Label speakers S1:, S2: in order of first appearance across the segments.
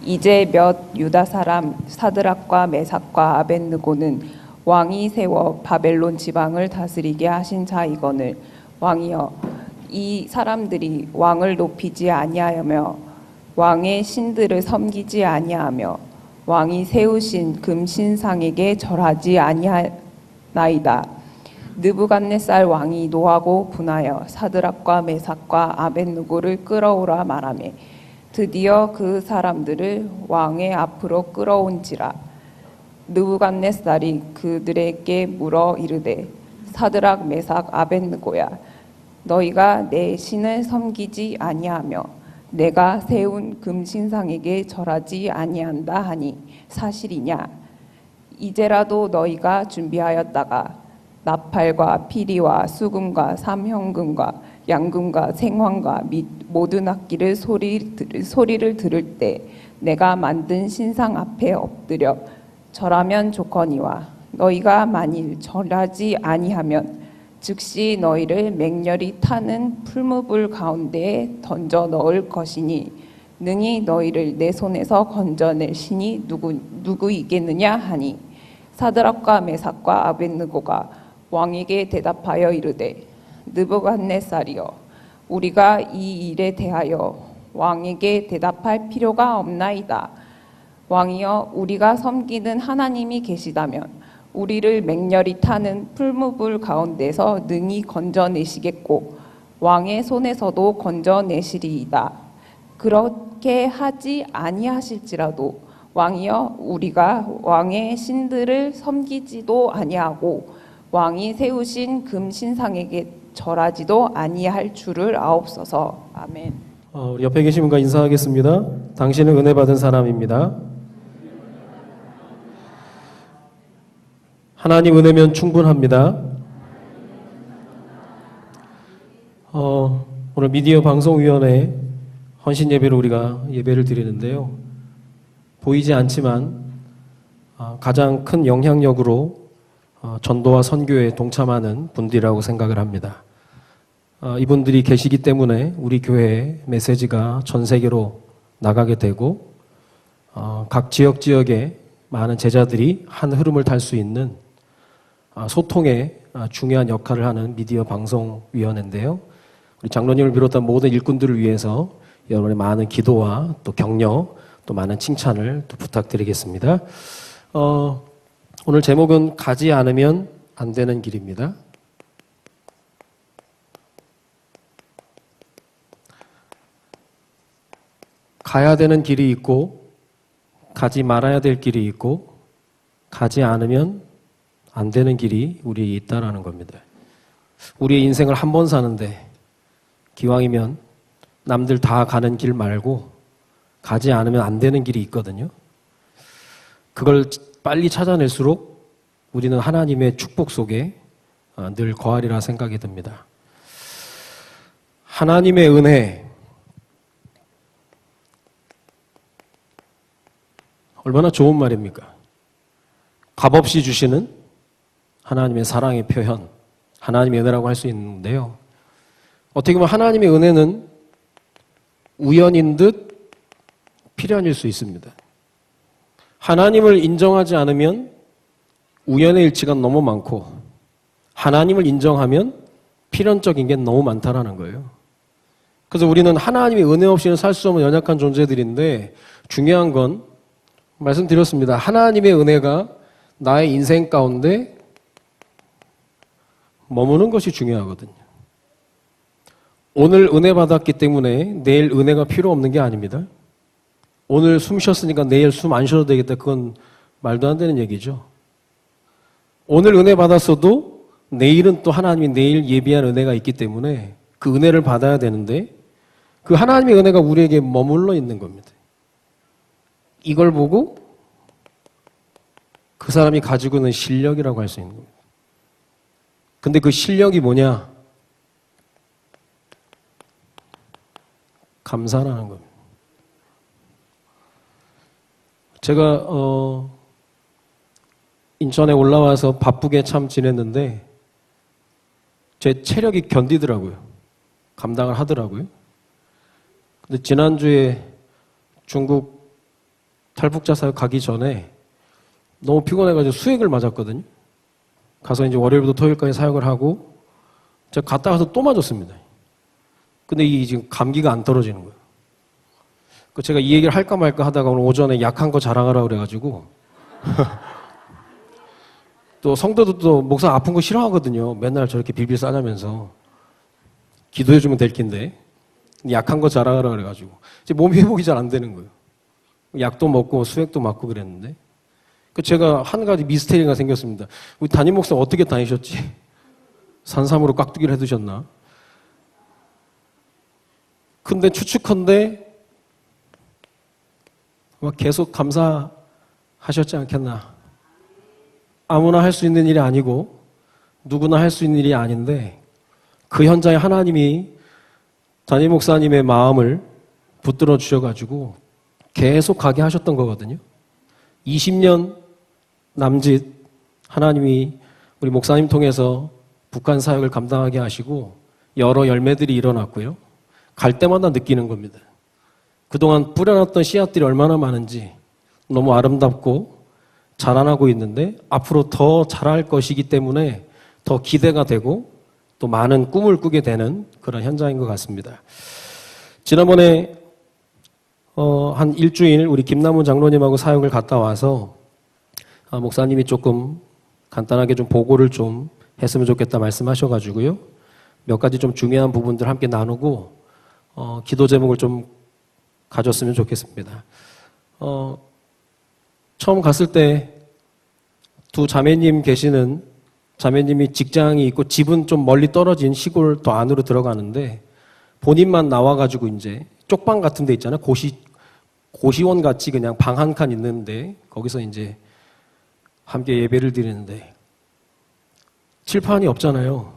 S1: 이제 몇 유다 사람 사드락과 메삭과 아벳느고는 왕이 세워 바벨론 지방을 다스리게 하신 자이거늘 왕이여 이 사람들이 왕을 높이지 아니하며 왕의 신들을 섬기지 아니하며 왕이 세우신 금신상에게 절하지 아니하나이다. 느부갓네살 왕이 노하고 분하여 사드락과 메삭과 아벳느고를 끌어오라 말하매 드디어 그 사람들을 왕의 앞으로 끌어온지라. 느부갓네살이 그들에게 물어 이르되 사드락 메삭 아벳느고야 너희가 내 신을 섬기지 아니하며 내가 세운 금신상에게 절하지 아니한다 하니 사실이냐? 이제라도 너희가 준비하였다가 나팔과 피리와 수금과 삼형금과 양금과 생황과 및 모든 악기를 소리를 들을 때 내가 만든 신상 앞에 엎드려 절하면 좋거니와 너희가 만일 절하지 아니하면 즉시 너희를 맹렬히 타는 풀무불 가운데에 던져 넣을 것이니 능히 너희를 내 손에서 건져낼 신이 누구이겠느냐 하니 사드락과 메삭과 아벳느고가 왕에게 대답하여 이르되 느부갓네살이여 우리가 이 일에 대하여 왕에게 대답할 필요가 없나이다. 왕이여 우리가 섬기는 하나님이 계시다면 우리를 맹렬히 타는 풀무불 가운데서 능히 건져내시겠고 왕의 손에서도 건져내시리이다. 그렇게 하지 아니하실지라도 왕이여 우리가 왕의 신들을 섬기지도 아니하고 왕이 세우신 금신상에게 절하지도 아니할 줄을 아옵소서. 아멘.
S2: 우리 옆에 계신 분과 인사하겠습니다. 당신은 은혜 받은 사람입니다. 하나님 은혜면 충분합니다. 오늘 미디어 방송위원회 헌신 예배로 우리가 예배를 드리는데요. 보이지 않지만 가장 큰 영향력으로 전도와 선교에 동참하는 분들이라고 생각을 합니다. 이분들이 계시기 때문에 우리 교회의 메시지가 전 세계로 나가게 되고 각 지역에 많은 제자들이 한 흐름을 탈 수 있는 소통에 중요한 역할을 하는 미디어 방송위원회인데요. 우리 장로님을 비롯한 모든 일꾼들을 위해서 여러분의 많은 기도와 또 격려 또 많은 칭찬을 또 부탁드리겠습니다. 오늘 제목은 가지 않으면 안 되는 길입니다. 가야 되는 길이 있고 가지 말아야 될 길이 있고 가지 않으면 안 되는 길이 우리에게 있다라는 겁니다. 우리의 인생을 한 번 사는데 기왕이면 남들 다 가는 길 말고 가지 않으면 안 되는 길이 있거든요. 그걸 빨리 찾아낼수록 우리는 하나님의 축복 속에 늘 거하리라 생각이 듭니다. 하나님의 은혜 얼마나 좋은 말입니까? 값없이 주시는 하나님의 사랑의 표현, 하나님의 은혜라고 할 수 있는데요. 어떻게 보면 하나님의 은혜는 우연인 듯 필연일 수 있습니다. 하나님을 인정하지 않으면 우연의 일치가 너무 많고 하나님을 인정하면 필연적인 게 너무 많다라는 거예요. 그래서 우리는 하나님의 은혜 없이는 살 수 없는 연약한 존재들인데 중요한 건 말씀드렸습니다. 하나님의 은혜가 나의 인생 가운데 머무는 것이 중요하거든요. 오늘 은혜 받았기 때문에 내일 은혜가 필요 없는 게 아닙니다. 오늘 숨 쉬었으니까 내일 숨 안 쉬어도 되겠다. 그건 말도 안 되는 얘기죠. 오늘 은혜 받았어도 내일은 또 하나님이 내일 예비한 은혜가 있기 때문에 그 은혜를 받아야 되는데 그 하나님의 은혜가 우리에게 머물러 있는 겁니다. 이걸 보고 그 사람이 가지고 있는 실력이라고 할 수 있는 겁니다. 근데 그 실력이 뭐냐? 감사라는 겁니다. 제가 인천에 올라와서 바쁘게 참 지냈는데 제 체력이 견디더라고요. 감당을 하더라고요. 근데 지난주에 중국 탈북자 사역 가기 전에 너무 피곤해가지고 수액을 맞았거든요. 가서 이제 월요일부터 토요일까지 사역을 하고 제가 갔다 가서 또 맞았습니다. 근데 이 지금 감기가 안 떨어지는 거예요. 그 제가 이 얘기를 할까 말까 하다가 오늘 오전에 약한 거 자랑하라 그래가지고 또 성도도 또 목사 아픈 거 싫어하거든요. 맨날 저렇게 빌빌 싸자면서 기도해주면 될 텐데 약한 거 자랑하라 그래가지고 이제 몸 회복이 잘 안 되는 거예요. 약도 먹고 수액도 맞고 그랬는데 그 제가 한 가지 미스테리가 생겼습니다. 우리 담임 목사 어떻게 다니셨지? 산삼으로 깍두기를 해두셨나? 근데 추측컨대 아마 계속 감사하셨지 않겠나. 아무나 할 수 있는 일이 아니고 누구나 할 수 있는 일이 아닌데 그 현장에 하나님이 담임 목사님의 마음을 붙들어 주셔가지고 계속 가게 하셨던 거거든요. 20년 남짓 하나님이 우리 목사님 통해서 북한 사역을 감당하게 하시고 여러 열매들이 일어났고요. 갈 때마다 느끼는 겁니다. 그동안 뿌려놨던 씨앗들이 얼마나 많은지 너무 아름답고 자라나고 있는데 앞으로 더 자랄 것이기 때문에 더 기대가 되고 또 많은 꿈을 꾸게 되는 그런 현장인 것 같습니다. 지난번에 한 일주일 우리 김남훈 장로님하고 사역을 갔다 와서 목사님이 조금 간단하게 좀 보고를 좀 했으면 좋겠다 말씀하셔가지고요. 몇 가지 좀 중요한 부분들 함께 나누고 기도 제목을 좀 가졌으면 좋겠습니다. 처음 갔을 때 두 자매님 계시는 자매님이 직장이 있고 집은 좀 멀리 떨어진 시골 더 안으로 들어가는데 본인만 나와가지고 이제 쪽방 같은 데 있잖아요. 고시원 같이 그냥 방 한 칸 있는데 거기서 이제 함께 예배를 드리는데 칠판이 없잖아요.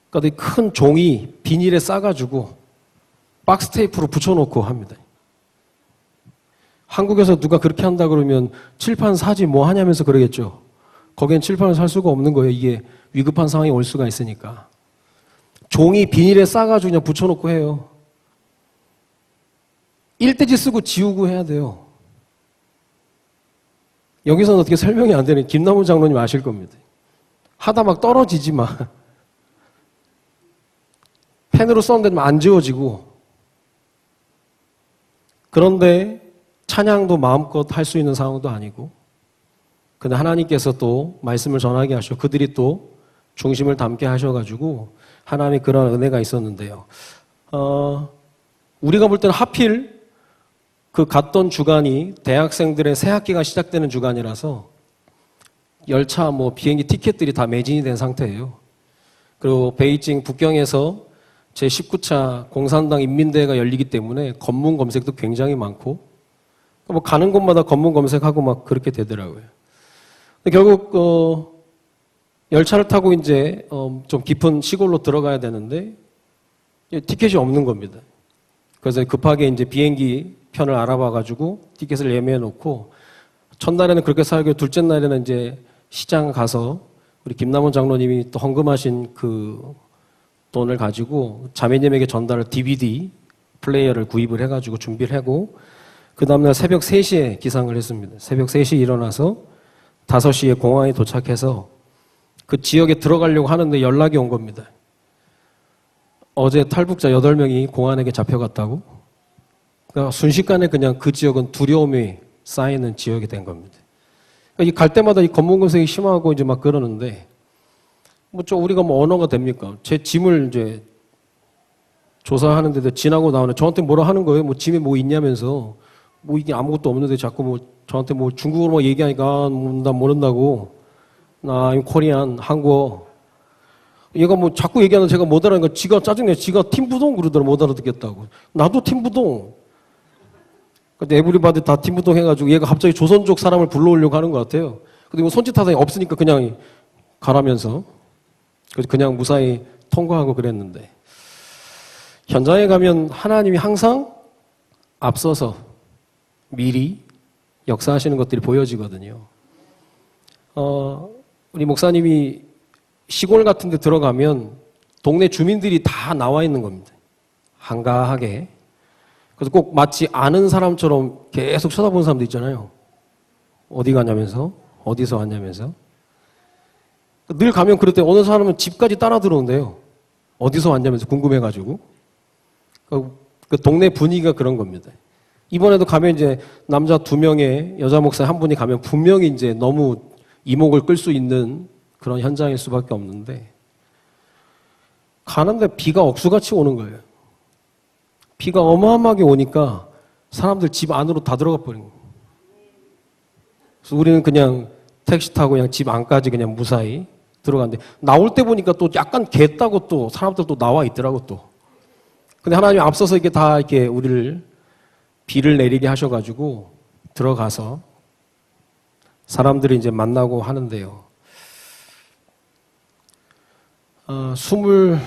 S2: 그러니까 큰 종이 비닐에 싸가지고 박스 테이프로 붙여놓고 합니다. 한국에서 누가 그렇게 한다 그러면 칠판 사지 뭐 하냐면서 그러겠죠. 거기엔 칠판을 살 수가 없는 거예요. 이게 위급한 상황이 올 수가 있으니까. 종이 비닐에 싸가지고 그냥 붙여놓고 해요. 일대지 쓰고 지우고 해야 돼요. 여기서는 어떻게 설명이 안 되는 김남훈 장로님 아실 겁니다. 하다 막 떨어지지 막. 펜으로 썼는데 안 지워지고. 그런데 찬양도 마음껏 할 수 있는 상황도 아니고. 근데 하나님께서 또 말씀을 전하게 하시고 그들이 또 중심을 담게 하셔가지고 하나님의 그런 은혜가 있었는데요. 우리가 볼 때는 하필 그 갔던 주간이 대학생들의 새 학기가 시작되는 주간이라서 열차 뭐 비행기 티켓들이 다 매진이 된 상태예요. 그리고 베이징 북경에서 제19차 공산당 인민대회가 열리기 때문에 검문 검색도 굉장히 많고 뭐 가는 곳마다 검문 검색하고 막 그렇게 되더라고요. 결국 열차를 타고 이제 좀 깊은 시골로 들어가야 되는데 티켓이 없는 겁니다. 그래서 급하게 이제 비행기 편을 알아봐가지고 티켓을 예매해 놓고 첫날에는 그렇게 살고 둘째 날에는 이제 시장 가서 우리 김남훈 장로님이 또 헌금하신 그 돈을 가지고 자매님에게 전달을 DVD 플레이어를 구입을 해가지고 준비를 하고 그 다음날 새벽 3시에 기상을 했습니다. 새벽 3시에 일어나서 5시에 공항에 도착해서 그 지역에 들어가려고 하는데 연락이 온 겁니다. 어제 탈북자 8명이 공안에게 잡혀갔다고? 그러니까 순식간에 그냥 그 지역은 두려움이 쌓이는 지역이 된 겁니다. 그러니까 갈 때마다 이 검문 검색이 심하고 이제 막 그러는데 뭐 우리가 뭐 언어가 됩니까? 제 짐을 이제 조사하는데도 지나고 나오는 저한테 뭐라 하는 거예요? 뭐 짐에 뭐 있냐면서 뭐 이게 아무것도 없는데 자꾸 뭐 저한테 뭐 중국어로 얘기하니까 난 모른다고 나 코리안 한국어 얘가 뭐 자꾸 얘기하는 제가 못 알아니까 지가 짜증내 지가 팀부동 그러더라 못 알아듣겠다고 나도 팀부동 근데 에브리바디 다 팀부동 해가지고 얘가 갑자기 조선족 사람을 불러오려고 하는 것 같아요. 근데 뭐 손짓하다니 없으니까 그냥 가라면서 그냥 무사히 통과하고 그랬는데 현장에 가면 하나님이 항상 앞서서 미리 역사하시는 것들이 보여지거든요. 우리 목사님이 시골 같은 데 들어가면 동네 주민들이 다 나와 있는 겁니다. 한가하게. 그래서 꼭 마치 아는 사람처럼 계속 쳐다보는 사람도 있잖아요. 어디 가냐면서, 어디서 왔냐면서. 늘 가면 그럴 때 어느 사람은 집까지 따라 들어온대요. 어디서 왔냐면서 궁금해가지고. 그 동네 분위기가 그런 겁니다. 이번에도 가면 이제 남자 2명에 여자 목사 1분이 가면 분명히 이제 너무 이목을 끌 수 있는 그런 현장일 수밖에 없는데, 가는데 비가 억수같이 오는 거예요. 비가 어마어마하게 오니까 사람들 집 안으로 다 들어가 버린 거예요. 그래서 우리는 그냥 택시 타고 그냥 집 안까지 그냥 무사히 들어갔는데, 나올 때 보니까 또 약간 겠다고 또 사람들 또 나와 있더라고 또. 근데 하나님이 앞서서 이렇게 다 이렇게 우리를 비를 내리게 하셔가지고 들어가서 사람들이 이제 만나고 하는데요. 22살,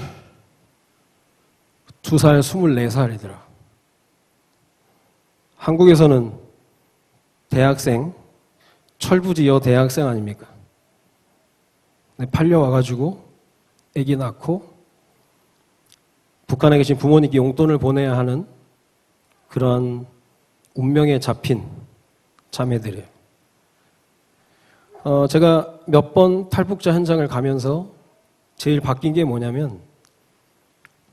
S2: 24살이더라. 한국에서는 대학생, 철부지 여대학생 아닙니까? 팔려와가지고 아기 낳고 북한에 계신 부모님께 용돈을 보내야 하는 그런 운명에 잡힌 자매들이에요. 제가 몇 번 탈북자 현장을 가면서 제일 바뀐 게 뭐냐면,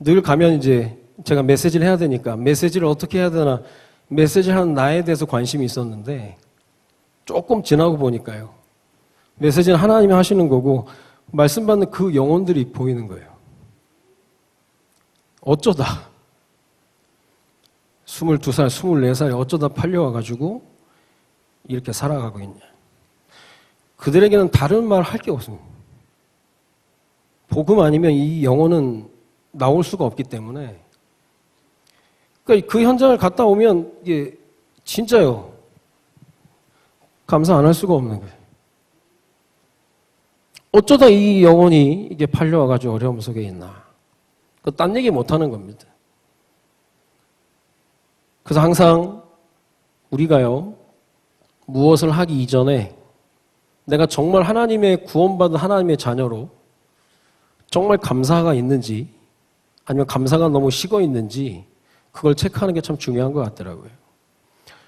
S2: 늘 가면 이제 제가 메시지를 해야 되니까 메시지를 어떻게 해야 되나, 메시지를 하는 나에 대해서 관심이 있었는데, 조금 지나고 보니까요, 메시지는 하나님이 하시는 거고 말씀 받는 그 영혼들이 보이는 거예요. 어쩌다 22살, 24살에 어쩌다 팔려와가지고 이렇게 살아가고 있냐. 그들에게는 다른 말 할 게 없습니다. 복음 아니면 이 영혼은 나올 수가 없기 때문에. 그러니까 그 현장을 갔다 오면 이게 진짜요, 감사 안 할 수가 없는 거예요. 어쩌다 이 영혼이 이게 팔려와가지고 어려움 속에 있나. 딴 얘기 못 하는 겁니다. 그래서 항상 우리가요, 무엇을 하기 이전에 내가 정말 하나님의 구원받은 하나님의 자녀로 정말 감사가 있는지, 아니면 감사가 너무 식어 있는지, 그걸 체크하는 게 참 중요한 것 같더라고요.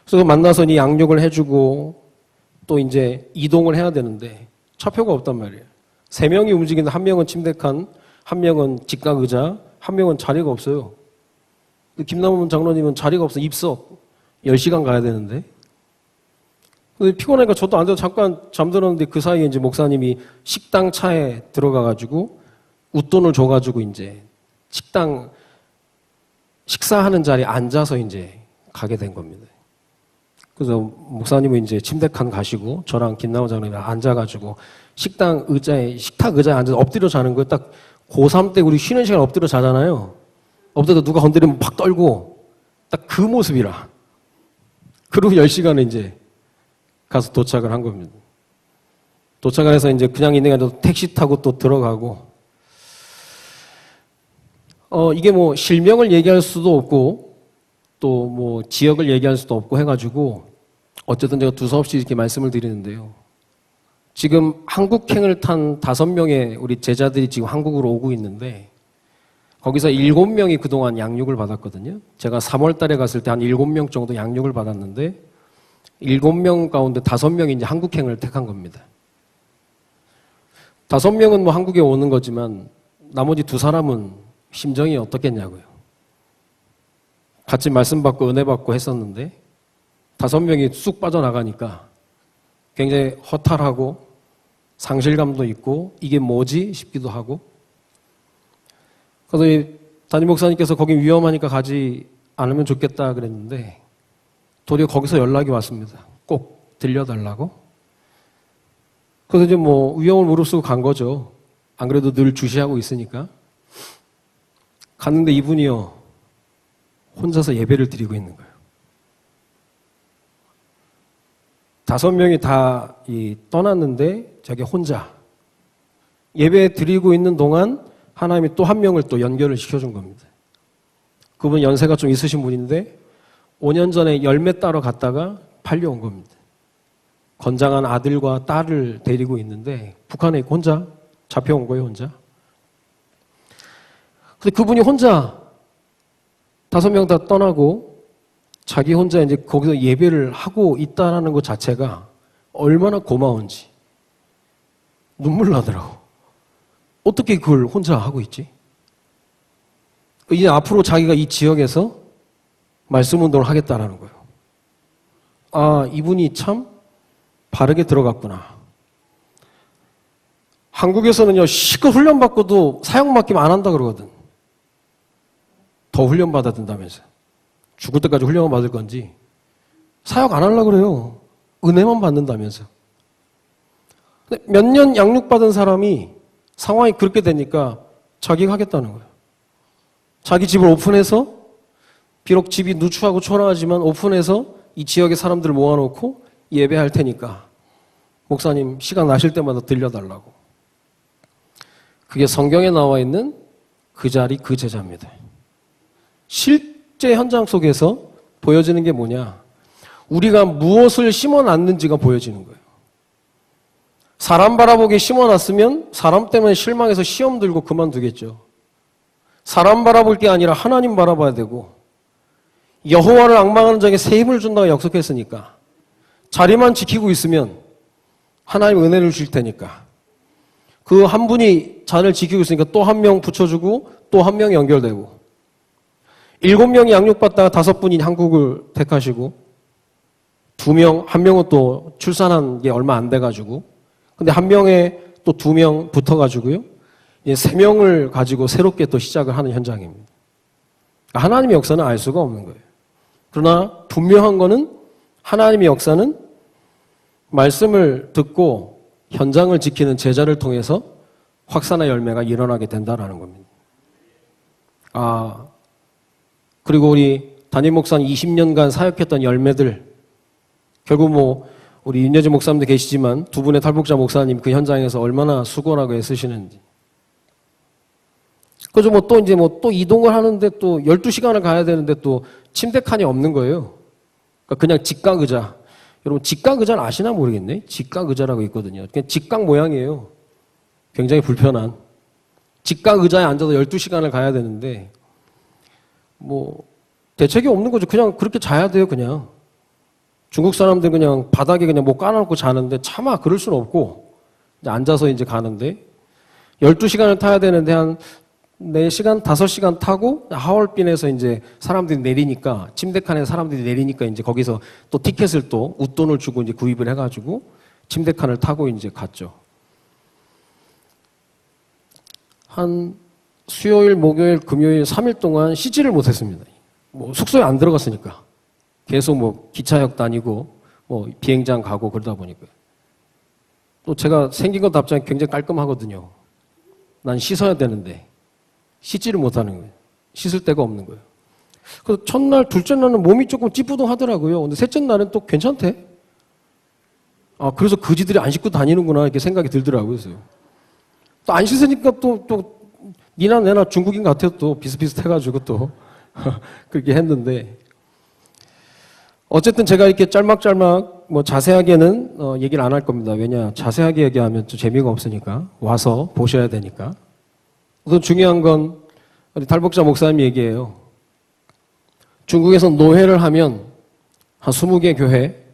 S2: 그래서 만나서 이 양육을 해주고 또 이제 이동을 해야 되는데 차표가 없단 말이에요. 3명이 움직이는데 1명은 침대칸, 1명은 직각 의자, 1명은 자리가 없어요. 김남훈 장로님은 자리가 없어, 입석. 10시간 가야 되는데. 피곤하니까 저도 앉아서 잠깐 잠들었는데, 그 사이에 이제 목사님이 식당 차에 들어가가지고 웃돈을 줘가지고 이제 식당 식사하는 자리에 앉아서 이제 가게 된 겁니다. 그래서 목사님은 이제 침대칸 가시고 저랑 김남훈 장로님이 앉아가지고 식당 의자에, 식탁 의자에 앉아서 엎드려 자는 거예요. 딱 고3 때 우리 쉬는 시간 엎드려 자잖아요. 엎드려 누가 건드리면 팍 떨고, 딱 그 모습이라. 그리고 10시간을 이제 가서 도착을 한 겁니다. 도착을 해서 이제 그냥 있는 게 아니라 택시 타고 또 들어가고, 이게 뭐 실명을 얘기할 수도 없고 또 뭐 지역을 얘기할 수도 없고 해가지고 어쨌든 제가 두서없이 이렇게 말씀을 드리는데요. 지금 한국행을 탄 5명의 우리 제자들이 지금 한국으로 오고 있는데, 거기서 7명이 그동안 양육을 받았거든요. 제가 3월 달에 갔을 때 한 7명 정도 양육을 받았는데, 7명 가운데 5명이 이제 한국행을 택한 겁니다. 5명은 뭐 한국에 오는 거지만 나머지 2사람은 심정이 어떻겠냐고요. 같이 말씀 받고 은혜 받고 했었는데 5명이 쑥 빠져나가니까 굉장히 허탈하고 상실감도 있고 이게 뭐지 싶기도 하고, 그래서 이 담임 목사님께서 거기 위험하니까 가지 않으면 좋겠다 그랬는데 도리어 거기서 연락이 왔습니다. 꼭 들려달라고. 그래서 이제 뭐 위험을 무릅쓰고 간 거죠. 안 그래도 늘 주시하고 있으니까. 갔는데 이분이요, 혼자서 예배를 드리고 있는 거예요. 5명이 다 떠났는데 자기 혼자 예배 드리고 있는 동안 하나님이 또 1명을 또 연결을 시켜준 겁니다. 그분 연세가 좀 있으신 분인데 5년 전에 열매 따러 갔다가 팔려온 겁니다. 건장한 아들과 딸을 데리고 있는데 북한에 혼자 잡혀온 거예요, 혼자. 근데 그분이 혼자 5명 다 떠나고 자기 혼자 이제 거기서 예배를 하고 있다라는 것 자체가 얼마나 고마운지 눈물 나더라고. 어떻게 그걸 혼자 하고 있지? 이제 앞으로 자기가 이 지역에서 말씀 운동을 하겠다라는 거예요. 아, 이분이 참 바르게 들어갔구나. 한국에서는요, 실컷 훈련받고도 사역 맡기면 안 한다 그러거든. 더 훈련받아야 된다면서. 죽을 때까지 훈련만 받을 건지 사역 안 하려고 그래요. 은혜만 받는다면서. 몇 년 양육받은 사람이 상황이 그렇게 되니까 자기가 하겠다는 거예요. 자기 집을 오픈해서 비록 집이 누추하고 초라하지만 오픈해서 이 지역의 사람들을 모아놓고 예배할 테니까 목사님 시간 나실 때마다 들려달라고. 그게 성경에 나와 있는 그 자리 그 제자입니다. 실제 현장 속에서 보여지는 게 뭐냐? 우리가 무엇을 심어놨는지가 보여지는 거예요. 사람 바라보게 심어놨으면 사람 때문에 실망해서 시험 들고 그만두겠죠. 사람 바라볼 게 아니라 하나님 바라봐야 되고 여호와를 앙망하는 자에게 새 힘을 준다고 약속했으니까 자리만 지키고 있으면 하나님 은혜를 주실 테니까 그 한 분이 자리를 지키고 있으니까 또 한 명 붙여주고 또 한 명 연결되고 7명이 양육받다가 5분이 한국을 택하시고 2명, 한 명은 또 출산한 게 얼마 안 돼가지고 근데 한 명에 또 2명 붙어가지고요. 이제 3명을 가지고 새롭게 또 시작을 하는 현장입니다. 하나님의 역사는 알 수가 없는 거예요. 그러나 분명한 거는 하나님의 역사는 말씀을 듣고 현장을 지키는 제자를 통해서 확산의 열매가 일어나게 된다는 겁니다. 그리고 우리 담임 목사님 20년간 사역했던 열매들 결국 우리 윤여진 목사님도 계시지만 두 분의 탈북자 목사님 그 현장에서 얼마나 수고하고 애쓰시는지. 그죠, 또 이동을 하는데 또 12시간을 가야 되는데 또 침대 칸이 없는 거예요. 그러니까 그냥 직각 의자. 여러분, 직각 의자는 아시나 모르겠네? 직각 의자라고 있거든요. 그냥 직각 모양이에요. 굉장히 불편한. 직각 의자에 앉아서 12시간을 가야 되는데, 대책이 없는 거죠. 그냥 그렇게 자야 돼요, 그냥. 중국 사람들 그냥 바닥에 그냥 깔아놓고 자는데 차마 그럴 수는 없고, 이제 앉아서 이제 가는데, 12시간을 타야 되는데 한 4시간, 5시간 타고 하얼빈에서 이제 사람들이 내리니까, 침대칸에 사람들이 내리니까 이제 거기서 또 티켓을 또 웃돈을 주고 이제 구입을 해가지고 침대칸을 타고 이제 갔죠. 한 수요일, 목요일, 금요일 3일 동안 쉬지를 못했습니다. 숙소에 안 들어갔으니까. 계속 기차역 다니고 비행장 가고 그러다 보니까. 또 제가 생긴 것 답장이 굉장히 깔끔하거든요. 난 씻어야 되는데 씻지를 못하는 거예요. 씻을 데가 없는 거예요. 그래서 첫날, 둘째 날은 몸이 조금 찌뿌둥하더라고요. 근데 셋째 날은 또 괜찮대. 그래서 그지들이 안 씻고 다니는구나 이렇게 생각이 들더라고요. 그래서 또 안 씻으니까 또 니나 내나 중국인 같아요. 또 비슷비슷해가지고 또 그렇게 했는데 어쨌든 제가 이렇게 짤막짤막 자세하게는 얘기를 안 할 겁니다. 왜냐 자세하게 얘기하면 또 재미가 없으니까 와서 보셔야 되니까. 우선 중요한 건 우리 탈북자 목사님 얘기예요. 중국에서 노회를 하면 한 20개 교회,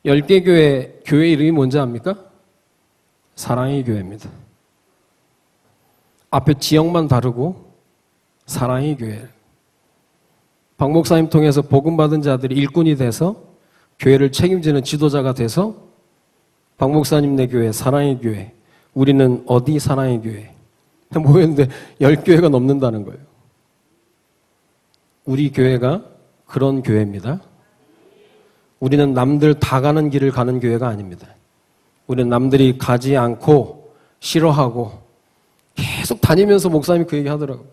S2: 10개 교회 이름이 뭔지 압니까? 사랑의 교회입니다. 앞에 지역만 다르고 사랑의 교회. 박 목사님 통해서 복음받은 자들이 일꾼이 돼서 교회를 책임지는 지도자가 돼서 박 목사님네 교회, 사랑의 교회. 우리는 어디 사랑의 교회? 모였는데 10교회가 넘는다는 거예요. 우리 교회가 그런 교회입니다. 우리는 남들 다 가는 길을 가는 교회가 아닙니다. 우리는 남들이 가지 않고 싫어하고 계속 다니면서 목사님이 그 얘기 하더라고요.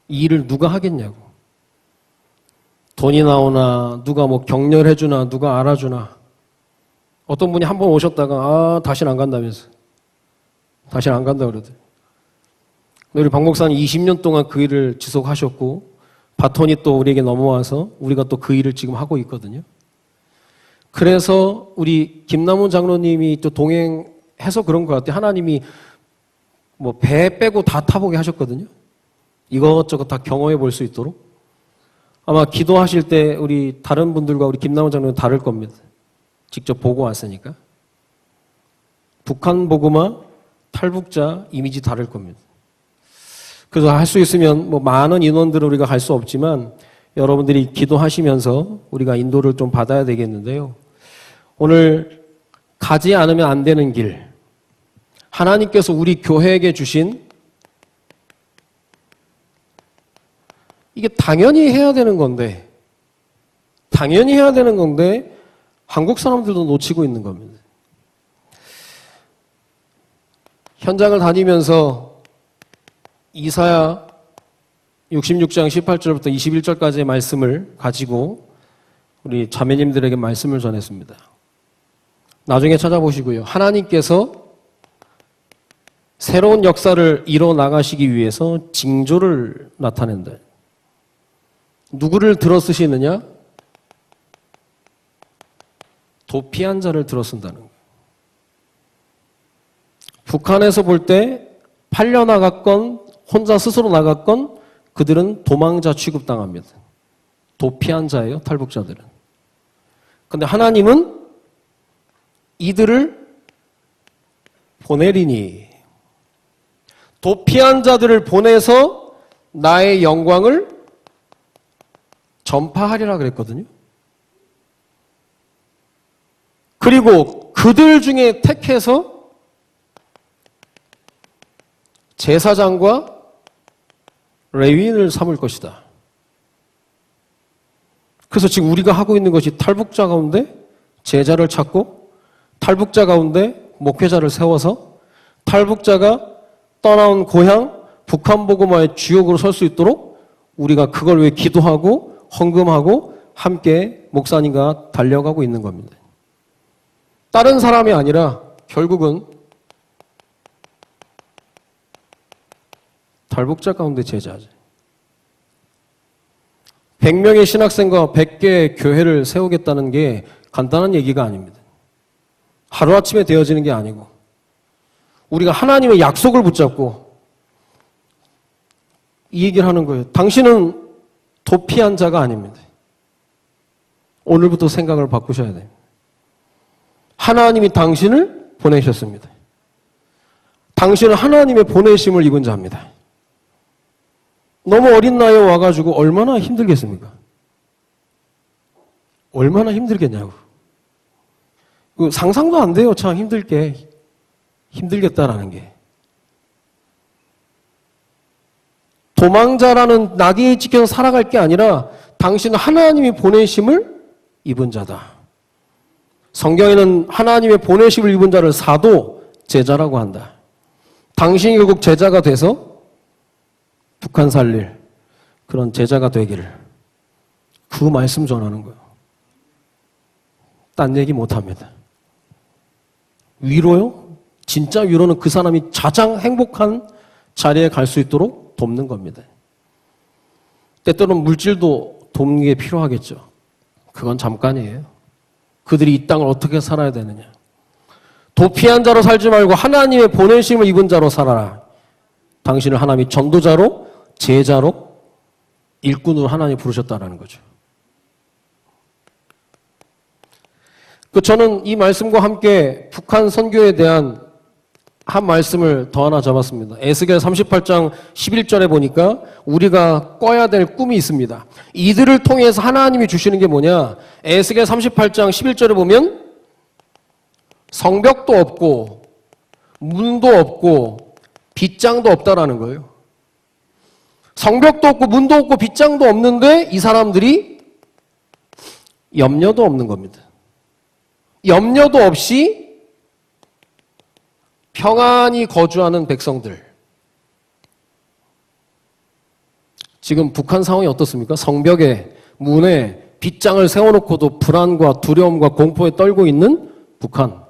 S2: 이 일을 누가 하겠냐고. 돈이 나오나 누가 격려해주나 누가 알아주나. 어떤 분이 한 번 오셨다가 다시는 안 간다면서. 다시는 안 간다 그러더라고요. 우리 박 목사님 20년 동안 그 일을 지속하셨고 바톤이 또 우리에게 넘어와서 우리가 또 그 일을 지금 하고 있거든요. 그래서 우리 김남훈 장로님이 또 동행해서 그런 것 같아요. 하나님이 배 빼고 다 타보게 하셨거든요. 이것저것 다 경험해 볼 수 있도록. 아마 기도하실 때 우리 다른 분들과 우리 김남원 장로는 다를 겁니다. 직접 보고 왔으니까. 북한 복음화, 탈북자 이미지 다를 겁니다. 그래서 할 수 있으면 뭐 많은 인원들은 우리가 갈 수 없지만 여러분들이 기도하시면서 우리가 인도를 좀 받아야 되겠는데요. 오늘 가지 않으면 안 되는 길, 하나님께서 우리 교회에게 주신 이게 당연히 해야 되는 건데 한국 사람들도 놓치고 있는 겁니다. 현장을 다니면서 이사야 66장 18절부터 21절까지의 말씀을 가지고 우리 자매님들에게 말씀을 전했습니다. 나중에 찾아보시고요. 하나님께서 새로운 역사를 이뤄 나가시기 위해서 징조를 나타낸다. 누구를 들어 쓰시느냐? 도피한 자를 들어 쓴다는 거예요. 북한에서 볼 때 팔려 나갔건 혼자 스스로 나갔건 그들은 도망자 취급당합니다. 도피한 자예요, 탈북자들은. 근데 하나님은 이들을 보내리니 도피한 자들을 보내서 나의 영광을 전파하리라 그랬거든요. 그리고 그들 중에 택해서 제사장과 레위인을 삼을 것이다. 그래서 지금 우리가 하고 있는 것이 탈북자 가운데 제자를 찾고 탈북자 가운데 목회자를 세워서 탈북자가 떠나온 고향 북한 복음화의 주역으로 설 수 있도록 우리가 그걸 위해 기도하고 헌금하고 함께 목사님과 달려가고 있는 겁니다. 다른 사람이 아니라 결국은 탈북자 가운데 제자죠. 100명의 신학생과 100개의 교회를 세우겠다는 게 간단한 얘기가 아닙니다. 하루아침에 되어지는 게 아니고 우리가 하나님의 약속을 붙잡고 이 얘기를 하는 거예요. 당신은 도피한 자가 아닙니다. 오늘부터 생각을 바꾸셔야 됩니다. 하나님이 당신을 보내셨습니다. 당신은 하나님의 보내심을 입은 자입니다. 너무 어린 나이에 와가지고 얼마나 힘들겠습니까? 얼마나 힘들겠냐고. 상상도 안 돼요. 참 힘들겠다라는 게. 도망자라는 낙인이 찍혀서 살아갈 게 아니라 당신은 하나님이 보내심을 입은 자다. 성경에는 하나님의 보내심을 입은 자를 사도 제자라고 한다. 당신이 결국 제자가 돼서 북한 살릴 그런 제자가 되기를 그 말씀 전하는 거예요. 딴 얘기 못합니다. 위로요? 진짜 위로는 그 사람이 가장 행복한 자리에 갈 수 있도록 돕는 겁니다. 때때로는 물질도 돕는 게 필요하겠죠. 그건 잠깐이에요. 그들이 이 땅을 어떻게 살아야 되느냐. 도피한 자로 살지 말고 하나님의 보내심을 입은 자로 살아라. 당신을 하나님이 전도자로 제자로 일꾼으로 하나님이 부르셨다는 거죠. 저는 이 말씀과 함께 북한 선교에 대한 한 말씀을 더 하나 잡았습니다. 에스겔 38장 11절에 보니까 우리가 꿔야 될 꿈이 있습니다. 이들을 통해서 하나님이 주시는 게 뭐냐? 에스겔 38장 11절에 보면 성벽도 없고 문도 없고 빗장도 없다라는 거예요. 성벽도 없고 문도 없고 빗장도 없는데 이 사람들이 염려도 없는 겁니다. 염려도 없이 평안히 거주하는 백성들. 지금 북한 상황이 어떻습니까? 성벽에 문에 빗장을 세워놓고도 불안과 두려움과 공포에 떨고 있는 북한.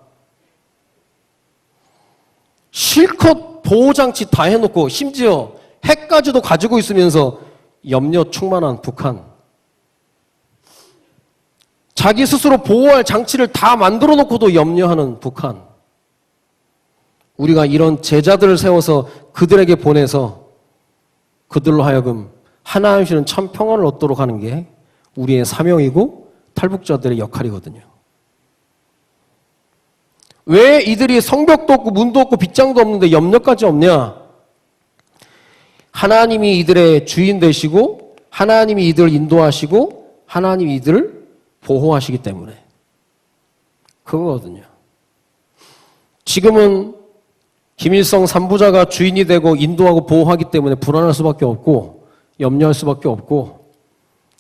S2: 실컷 보호장치 다 해놓고 심지어 핵까지도 가지고 있으면서 염려 충만한 북한. 자기 스스로 보호할 장치를 다 만들어 놓고도 염려하는 북한. 우리가 이런 제자들을 세워서 그들에게 보내서 그들로 하여금 하나님 주시는 참 평안을 얻도록 하는 게 우리의 사명이고 탈북자들의 역할이거든요. 왜 이들이 성벽도 없고 문도 없고 빗장도 없는데 염려까지 없냐? 하나님이 이들의 주인 되시고 하나님이 이들을 인도하시고 하나님이 이들을 보호하시기 때문에 그거거든요. 지금은 김일성 3부자가 주인이 되고 인도하고 보호하기 때문에 불안할 수밖에 없고 염려할 수밖에 없고,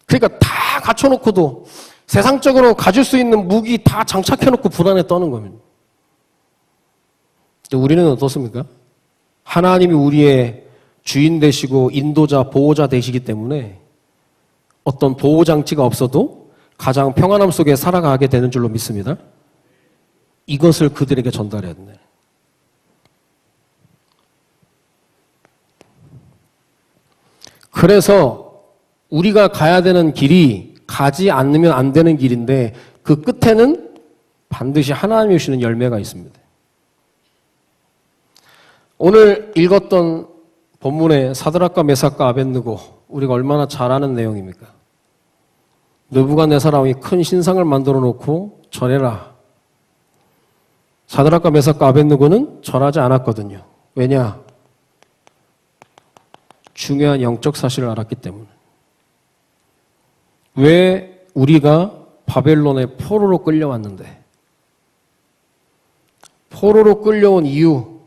S2: 그러니까 다 갖춰놓고도 세상적으로 가질 수 있는 무기 다 장착해놓고 불안에 떠는 겁니다. 우리는 어떻습니까? 하나님이 우리의 주인 되시고 인도자, 보호자 되시기 때문에 어떤 보호장치가 없어도 가장 평안함 속에 살아가게 되는 줄로 믿습니다. 이것을 그들에게 전달해야 된다. 그래서 우리가 가야 되는 길이 가지 않으면 안 되는 길인데 그 끝에는 반드시 하나님이 주시는 열매가 있습니다. 오늘 읽었던 본문의 사드락과 메삭과 아벳느고, 우리가 얼마나 잘 아는 내용입니까? 느부갓네살 왕이 큰 신상을 만들어 놓고 절해라. 사드락과 메삭과 아벳느고는 절하지 않았거든요. 왜냐? 중요한 영적 사실을 알았기 때문에. 왜 우리가 바벨론의 포로로 끌려왔는데, 포로로 끌려온 이유,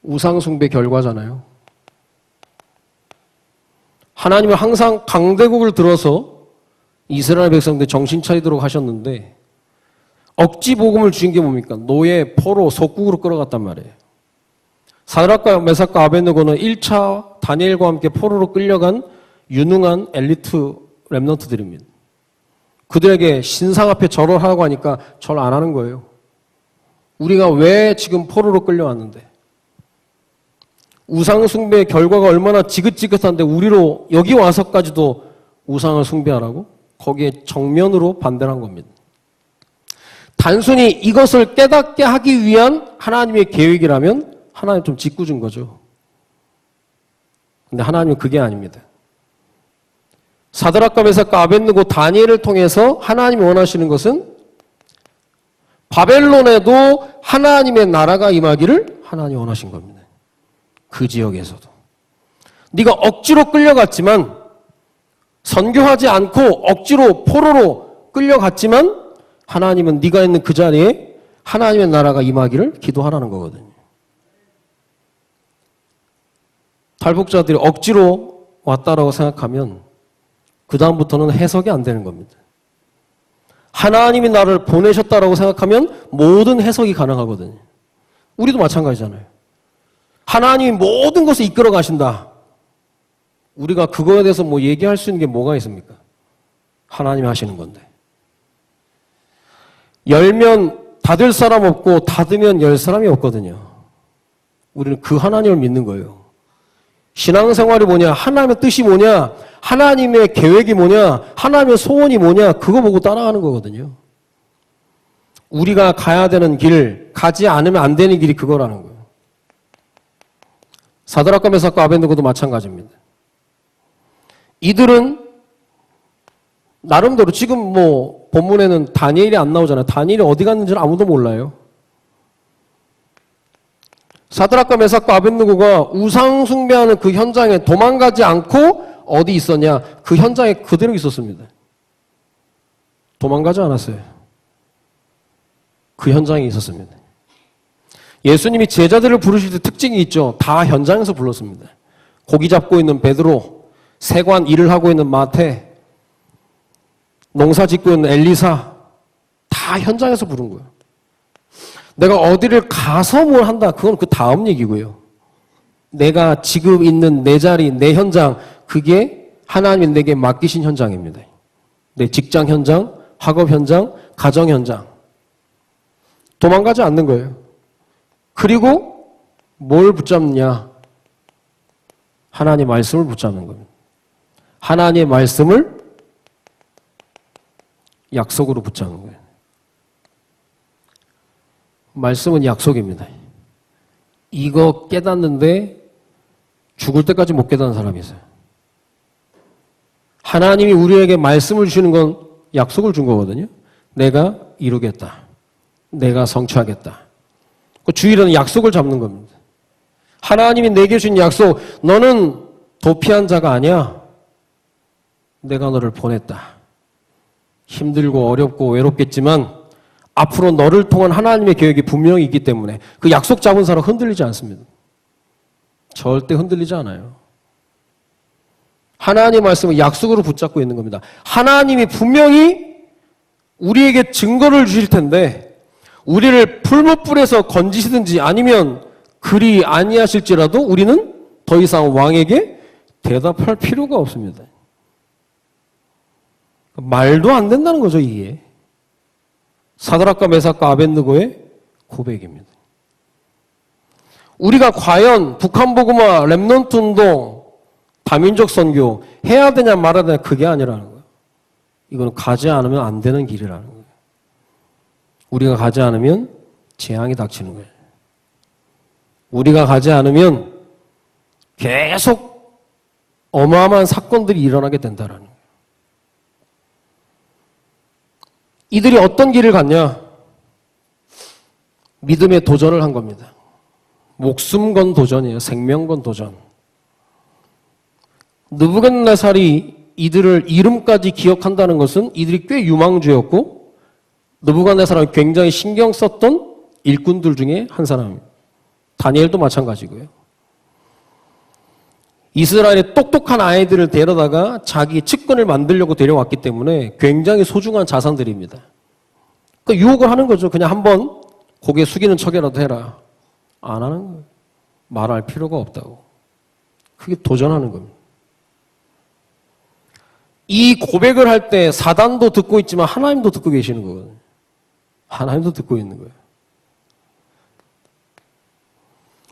S2: 우상숭배 결과잖아요. 하나님은 항상 강대국을 들어서 이스라엘 백성들 정신 차리도록 하셨는데 억지 복음을 주신 게 뭡니까? 노예, 포로, 속국으로 끌어갔단 말이에요. 사드락과 메삭과 아벳느고는 1차 다니엘과 함께 포로로 끌려간 유능한 엘리트 렘넌트들입니다. 그들에게 신상 앞에 절을 하라고 하니까 절 안 하는 거예요. 우리가 왜 지금 포로로 끌려왔는데, 우상 숭배의 결과가 얼마나 지긋지긋한데 우리로 여기 와서까지도 우상을 숭배하라고? 거기에 정면으로 반대를 한 겁니다. 단순히 이것을 깨닫게 하기 위한 하나님의 계획이라면 하나님 좀 짓궂은 거죠. 근데 하나님은 그게 아닙니다. 사드락과 메삭과 아벳느고 다니엘을 통해서 하나님이 원하시는 것은 바벨론에도 하나님의 나라가 임하기를 하나님이 원하신 겁니다. 그 지역에서도. 네가 억지로 끌려갔지만, 선교하지 않고 억지로 포로로 끌려갔지만 하나님은 네가 있는 그 자리에 하나님의 나라가 임하기를 기도하라는 거거든요. 탈북자들이 억지로 왔다라고 생각하면 그 다음부터는 해석이 안 되는 겁니다. 하나님이 나를 보내셨다라고 생각하면 모든 해석이 가능하거든요. 우리도 마찬가지잖아요. 하나님이 모든 것을 이끌어 가신다. 우리가 그거에 대해서 뭐 얘기할 수 있는 게 뭐가 있습니까? 하나님이 하시는 건데. 열면 닫을 사람 없고 닫으면 열 사람이 없거든요. 우리는 그 하나님을 믿는 거예요. 신앙생활이 뭐냐? 하나님의 뜻이 뭐냐? 하나님의 계획이 뭐냐? 하나님의 소원이 뭐냐? 그거 보고 따라가는 거거든요. 우리가 가야 되는 길, 가지 않으면 안 되는 길이 그거라는 거예요. 사드락과 메삭과 아벳느고도 마찬가지입니다. 이들은 나름대로 지금 뭐 본문에는 다니엘이 안 나오잖아요. 다니엘이 어디 갔는지는 아무도 몰라요. 사드락과 메삭과 아벳느고가 우상 숭배하는 그 현장에 도망가지 않고 어디 있었냐? 그 현장에 그대로 있었습니다. 도망가지 않았어요. 그 현장에 있었습니다. 예수님이 제자들을 부르실 때 특징이 있죠. 다 현장에서 불렀습니다. 고기 잡고 있는 베드로, 세관 일을 하고 있는 마태, 농사 짓고 있는 엘리사, 다 현장에서 부른 거예요. 내가 어디를 가서 뭘 한다, 그건 그 다음 얘기고요. 내가 지금 있는 내 자리, 내 현장, 그게 하나님이 내게 맡기신 현장입니다. 내 직장 현장, 학업 현장, 가정 현장. 도망가지 않는 거예요. 그리고 뭘 붙잡느냐? 하나님의 말씀을 붙잡는 겁니다. 하나님의 말씀을 약속으로 붙잡는 거예요. 말씀은 약속입니다. 이거 깨닫는데 죽을 때까지 못 깨닫는 사람이 있어요. 하나님이 우리에게 말씀을 주시는 건 약속을 준 거거든요. 내가 이루겠다. 내가 성취하겠다. 그 주일은 약속을 잡는 겁니다. 하나님이 내게 준 약속, 너는 도피한 자가 아니야. 내가 너를 보냈다. 힘들고 어렵고 외롭겠지만 앞으로 너를 통한 하나님의 계획이 분명히 있기 때문에 그 약속 잡은 사람 흔들리지 않습니다. 절대 흔들리지 않아요. 하나님의 말씀을 약속으로 붙잡고 있는 겁니다. 하나님이 분명히 우리에게 증거를 주실 텐데 우리를 풀무불에서 건지시든지 아니면 그리 아니하실지라도 우리는 더 이상 왕에게 대답할 필요가 없습니다. 말도 안 된다는 거죠, 이게. 사드락과 메삭과 아벳느고의 고백입니다. 우리가 과연 북한복음화, 렘넌트 운동, 다민족 선교 해야 되냐 말아야 되냐 그게 아니라는 거예요. 이건 가지 않으면 안 되는 길이라는 거예요. 우리가 가지 않으면 재앙이 닥치는 거예요. 우리가 가지 않으면 계속 어마어마한 사건들이 일어나게 된다는 거예요. 이들이 어떤 길을 갔냐? 믿음의 도전을 한 겁니다. 목숨 건 도전이에요. 생명 건 도전. 느부갓네살이 이들을 이름까지 기억한다는 것은 이들이 꽤 유망주였고 느부갓네살은 굉장히 신경 썼던 일꾼들 중에 한 사람입니다. 다니엘도 마찬가지고요. 이스라엘의 똑똑한 아이들을 데려다가 자기 측근을 만들려고 데려왔기 때문에 굉장히 소중한 자산들입니다. 그 유혹을 하는 거죠. 그냥 한번 고개 숙이는 척이라도 해라. 안 하는 거예요. 말할 필요가 없다고. 그게 도전하는 겁니다. 이 고백을 할 때 사단도 듣고 있지만 하나님도 듣고 계시는 거거든요. 하나님도 듣고 있는 거예요.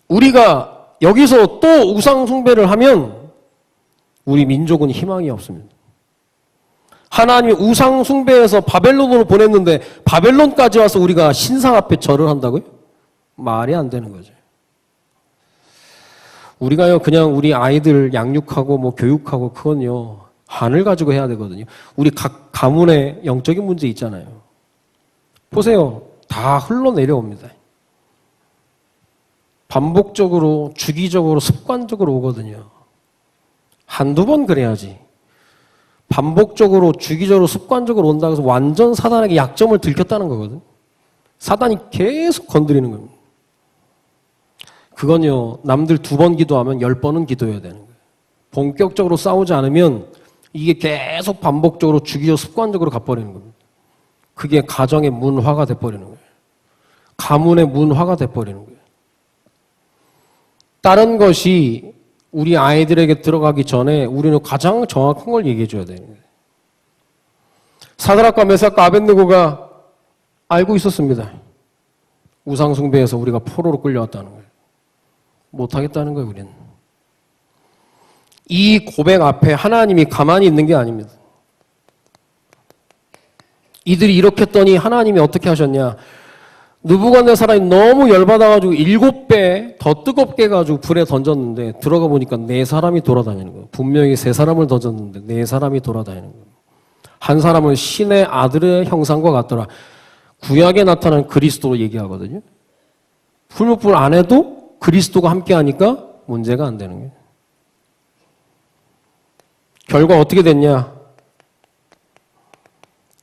S2: 우리가 여기서 또 우상 숭배를 하면 우리 민족은 희망이 없습니다. 하나님이 우상 숭배에서 바벨론으로 보냈는데 바벨론까지 와서 우리가 신상 앞에 절을 한다고요? 말이 안 되는 거죠. 우리가요 그냥 우리 아이들 양육하고 뭐 교육하고 그건요 한을 가지고 해야 되거든요. 우리 각 가문에 영적인 문제 있잖아요. 보세요. 다 흘러내려옵니다. 반복적으로 주기적으로 습관적으로 오거든요. 한두 번 그래야지. 반복적으로 주기적으로 습관적으로 온다고 해서 완전 사단에게 약점을 들켰다는 거거든. 사단이 계속 건드리는 겁니다. 그건요 남들 2번 기도하면 10번은 기도해야 되는 거예요. 본격적으로 싸우지 않으면 이게 계속 반복적으로 주기적으로 습관적으로 가버리는 겁니다. 그게 가정의 문화가 돼버리는 거예요. 가문의 문화가 돼버리는 거예요. 다른 것이 우리 아이들에게 들어가기 전에 우리는 가장 정확한 걸 얘기해 줘야 되는 거예요. 사드락과 메삭과 아벳느고가 알고 있었습니다. 우상 숭배에서 우리가 포로로 끌려왔다는 거예요. 못하겠다는 거예요, 우리는. 이 고백 앞에 하나님이 가만히 있는 게 아닙니다. 이들이 이렇게 했더니 하나님이 어떻게 하셨냐? 느부갓네살이 너무 열받아가지고 7배 더 뜨겁게 해가지고 불에 던졌는데 들어가 보니까 4사람이 돌아다니는 거예요. 분명히 3사람을 던졌는데 4사람이 돌아다니는 거예요. 한 사람은 신의 아들의 형상과 같더라. 구약에 나타난 그리스도로 얘기하거든요. 풀무불 안에도 그리스도가 함께 하니까 문제가 안 되는 거예요. 결과 어떻게 됐냐?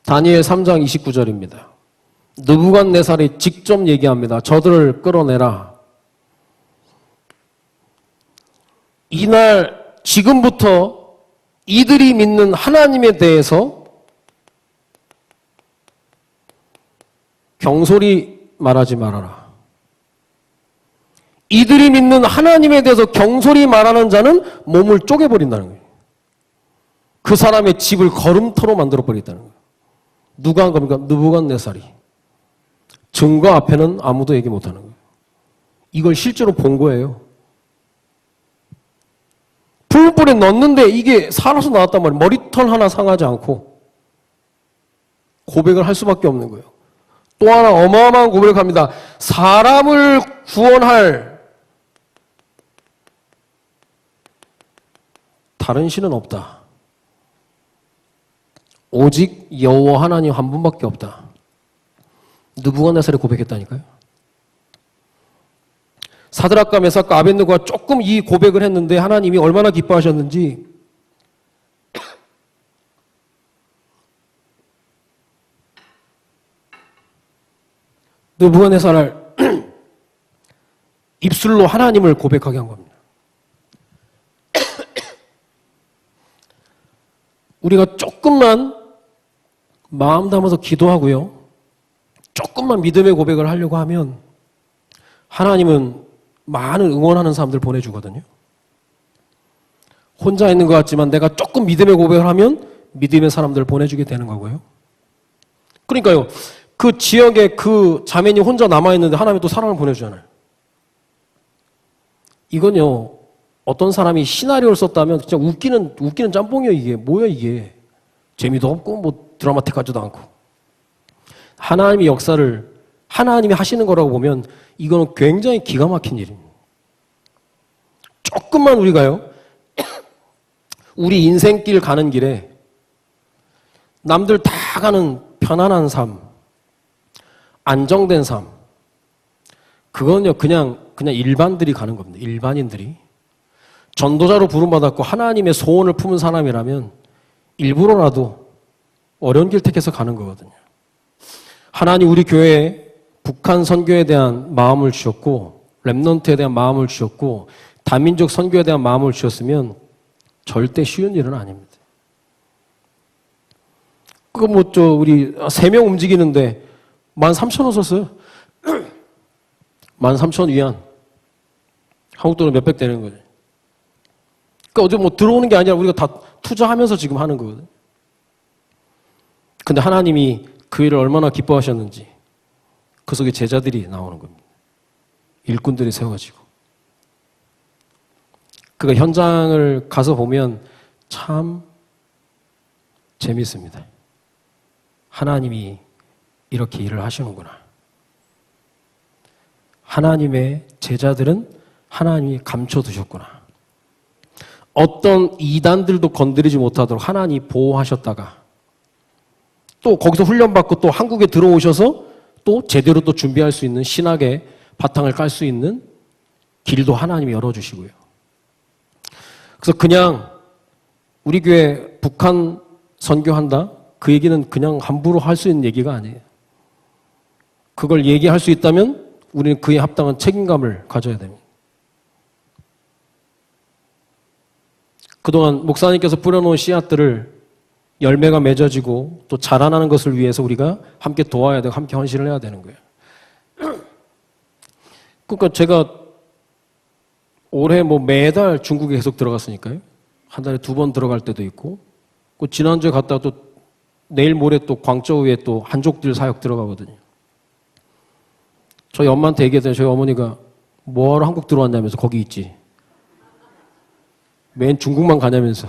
S2: 다니엘 3장 29절입니다. 느부갓네살이 직접 얘기합니다. 저들을 끌어내라. 이날 지금부터 이들이 믿는 하나님에 대해서 경솔히 말하지 말아라. 이들이 믿는 하나님에 대해서 경솔히 말하는 자는 몸을 쪼개버린다는 거예요. 그 사람의 집을 걸음터로 만들어버리겠다는 거예요. 누가 한 겁니까? 느부갓네살이. 증거 앞에는 아무도 얘기 못하는 거예요. 이걸 실제로 본 거예요. 풀무불에 넣었는데 이게 살아서 나왔단 말이에요. 머리털 하나 상하지 않고 고백을 할 수밖에 없는 거예요. 또 하나 어마어마한 고백을 합니다. 사람을 구원할 다른 신은 없다. 오직 여호와 하나님 한 분밖에 없다. 느부갓네살이 고백했다니까요. 사드락과 메삭과 아벳느고가 조금 이 고백을 했는데 하나님이 얼마나 기뻐하셨는지 느부갓네살을 입술로 하나님을 고백하게 한 겁니다. 우리가 조금만 마음 담아서 기도하고요. 조금만 믿음의 고백을 하려고 하면 하나님은 많은 응원하는 사람들 보내주거든요. 혼자 있는 것 같지만 내가 조금 믿음의 고백을 하면 믿음의 사람들을 보내주게 되는 거고요. 그러니까요. 그 지역에 그 자매님 혼자 남아있는데 하나님이 또 사람을 보내주잖아요. 이건요. 어떤 사람이 시나리오를 썼다면 진짜 웃기는 짬뽕이에요. 이게 뭐야 이게. 재미도 없고 뭐 드라마틱하지도 않고. 하나님의 역사를 하나님이 하시는 거라고 보면 이거는 굉장히 기가 막힌 일입니다. 조금만 우리가요. 우리 인생길 가는 길에 남들 다 가는 편안한 삶, 안정된 삶, 그건요 그냥 일반들이 가는 겁니다. 일반인들이. 전도자로 부름받았고 하나님의 소원을 품은 사람이라면 일부러라도 어려운 길 택해서 가는 거거든요. 하나님 우리 교회에 북한 선교에 대한 마음을 주셨고 렘넌트에 대한 마음을 주셨고 다민족 선교에 대한 마음을 주셨으면 절대 쉬운 일은 아닙니다. 그거 우리 3명 움직이는데 13,000원 썼어요. 13,000위안. 한국 돈은 몇백 되는 거죠. 그러니까 어제 들어오는 게 아니라 우리가 다 투자하면서 지금 하는 거거든요. 근데 하나님이 그 일을 얼마나 기뻐하셨는지 그 속에 제자들이 나오는 겁니다. 일꾼들이 세워지고. 그러니까 현장을 가서 보면 참 재밌습니다. 하나님이 이렇게 일을 하시는구나. 하나님의 제자들은 하나님이 감춰두셨구나. 어떤 이단들도 건드리지 못하도록 하나님이 보호하셨다가 또 거기서 훈련받고 또 한국에 들어오셔서 또 제대로 또 준비할 수 있는 신학의 바탕을 깔 수 있는 길도 하나님이 열어주시고요. 그래서 그냥 우리 교회 북한 선교한다? 그 얘기는 그냥 함부로 할 수 있는 얘기가 아니에요. 그걸 얘기할 수 있다면 우리는 그에 합당한 책임감을 가져야 됩니다. 그동안 목사님께서 뿌려놓은 씨앗들을 열매가 맺어지고 또 자라나는 것을 위해서 우리가 함께 도와야 되고 함께 헌신을 해야 되는 거예요. 그러니까 제가 올해 매달 중국에 계속 들어갔으니까요. 한 달에 2번 들어갈 때도 있고, 지난주에 갔다가 또 내일 모레 또 광저우에 또 한족들 사역 들어가거든요. 저희 엄마한테 얘기했더니 저희 어머니가 뭐하러 한국 들어왔냐면서 거기 있지. 맨 중국만 가냐면서.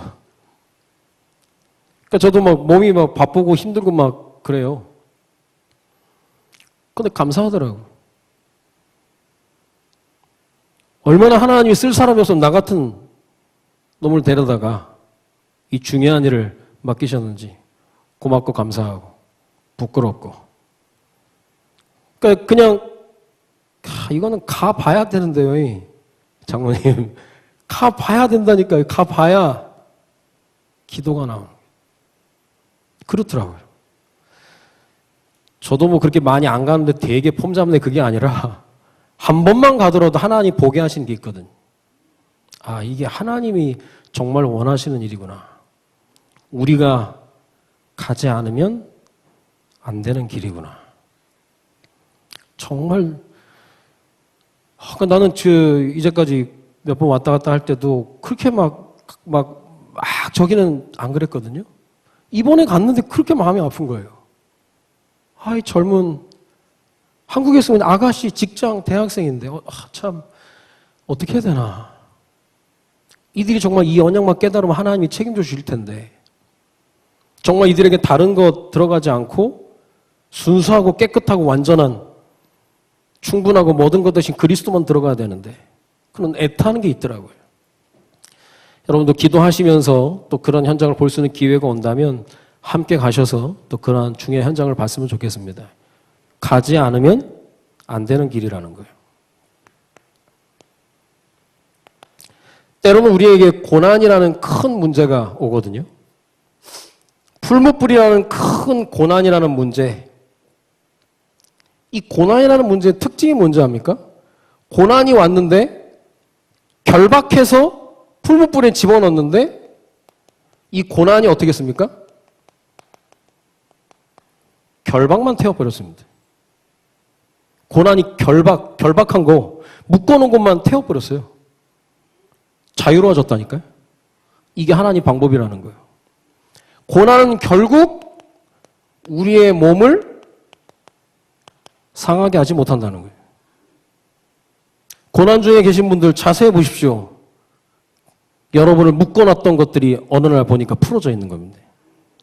S2: 그러니까 저도 몸이 바쁘고 힘들고 그래요. 근데 감사하더라고. 얼마나 하나님이 쓸 사람이 없으면 나 같은 놈을 데려다가 이 중요한 일을 맡기셨는지 고맙고 감사하고 부끄럽고. 그러니까 그냥 이거는 가봐야 되는데요. 장모님. 가봐야 된다니까요. 가봐야 기도가 나오는 거예요. 그렇더라고요. 저도 그렇게 많이 안 가는데 되게 폼 잡네 그게 아니라 한 번만 가더라도 하나님 보게 하시는 게 있거든요. 아, 이게 하나님이 정말 원하시는 일이구나. 우리가 가지 않으면 안 되는 길이구나. 정말 나는 이제까지 몇 번 왔다 갔다 할 때도 그렇게 저기는 안 그랬거든요. 이번에 갔는데 그렇게 마음이 아픈 거예요. 이 젊은 한국에 있으면 아가씨, 직장, 대학생인데 참 어떻게 해야 되나. 이들이 정말 이 언약만 깨달으면 하나님이 책임져 주실 텐데 정말 이들에게 다른 것 들어가지 않고 순수하고 깨끗하고 완전한 충분하고 모든 것 대신 그리스도만 들어가야 되는데 그런 애타는 게 있더라고요. 여러분도 기도하시면서 또 그런 현장을 볼 수 있는 기회가 온다면 함께 가셔서 또 그러한 중요한 현장을 봤으면 좋겠습니다. 가지 않으면 안 되는 길이라는 거예요. 때로는 우리에게 고난이라는 큰 문제가 오거든요. 풀무불이라는 큰 고난이라는 문제. 이 고난이라는 문제의 특징이 뭔지 압니까? 고난이 왔는데 결박해서 풀무불에 집어넣는데 이 고난이 어떻게 했습니까? 결박만 태워버렸습니다. 고난이 결박한 거, 묶어놓은 것만 태워버렸어요. 자유로워졌다니까요. 이게 하나님 방법이라는 거예요. 고난은 결국 우리의 몸을 상하게 하지 못한다는 거예요. 고난 중에 계신 분들 자세히 보십시오. 여러분을 묶어놨던 것들이 어느 날 보니까 풀어져 있는 겁니다.